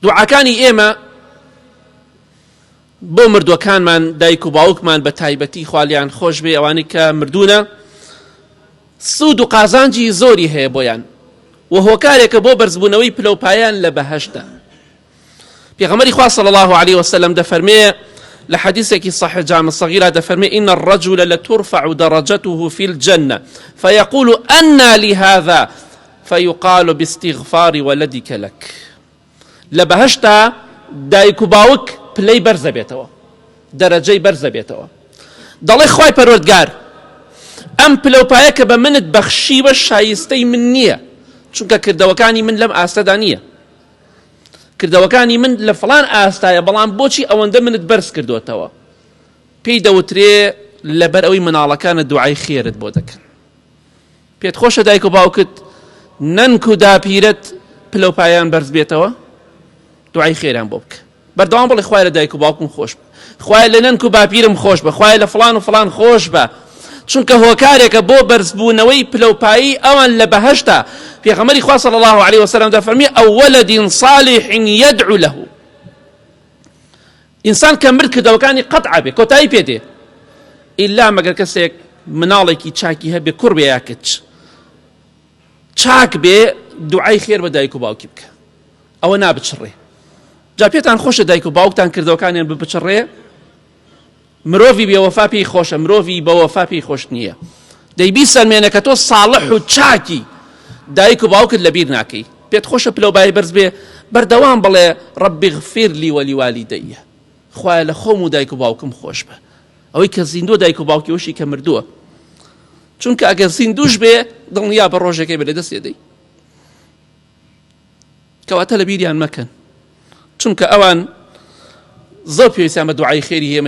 دوعاکانی ئێمە بۆ مردووەکانمان دایک و باوکمان بە تایبەتی خوالیان خۆش بێ ئەوانەی کە مردوونە سوود و قازانجی زۆری هەیە بۆیان و هۆکارێکە بۆ بەرزبوونەوەی پلەپایان لە بەهەشتە. پێغەمبەری خوا صلی الله عليه وسلم دەفەرمێ لە حەدیثێکی صحیح جامع الصغيرة دەفەرمێ إن الرجل لترفع درجته في الجنة فيقول أنى لي هذا فيقال باستغفار ولدك لك. لە بەهەشتا دایک و باوک پلەی بەرزە بێتەوە، دەرەجەی بەرزە بێتەوە. دەڵێ خوای پەروەردگار ئەم پلەپایە کە بە منت بەخشیوە شایستەی من نییە، چونکە کردەوەکانی من لەم ئاستەدا نییە، کردەوەکانی من لە فڵان ئاستایە، بەڵام بۆچی ئەوەندە منت بەرز کردوتەوە؟ پێی دەوترێ لەبەر ئەوەی مناڵەکانە دوعای خێرت بۆ دەکەن. پێت خۆشە دایک و باوکت نەنک و داپیرت پلەپایان بەرز بێتەوە؟ دوعای خێران بۆ بکە، بەردەوام بڵێ خوای لە دایک و باوکم خۆش بە، خوای لە نەنک و باپیرم خۆش بە، خوای لە فڵان و فڵان خۆش بە، چونکە هۆکارێکە بۆ بەرزبوونەوەی پلەپایی ئەوان لە بەهەشتا. پێغەمبەری خوا صلی الله عليه وسلم دەفەرمێ ئەو وەلەد صالح يدعو له. ئینسان کە مرد کردەوەکانی قەتع بێ، کۆتایی پێدێ، ئیلا مەگەر کەسێک مناڵێکی چاکی هەبێ، کوڕ بێ یا کچ، چاک بێ دوعای خێر بە دایک و باوکی بکە، ئەوە نابچڕێ. جا پێتان خۆشە دایک و باوکتان کردەوەکانیان ببچڕێ؟ مرۆڤی بێوەفا پێی خۆشە، مرۆڤی بەوەفا پێی خۆش نییە. دەیبیسەلمێنە کە تۆ ساڵح و چاکی دایک و باوکت لەبیر ناکەی، پێت خۆشە پلەپای بەرز بێ، بەردەوام بڵێ ڕەبی غفیر لی وەلیوالیدەیە، خوایە لە خۆم و دایک و باوکم خۆش بە. ئەوەی کە زیندوە دایک و باوکی وشی کە مردووە، چونکە ئەگەر زیندوش بێ دڵنیا بە ڕۆژێکی بێ دەستێ دەی، کەواتە لە بیریان مەکەن، چونکە ئەوان زۆر پێویستیان بە دوعای خێری هێمە.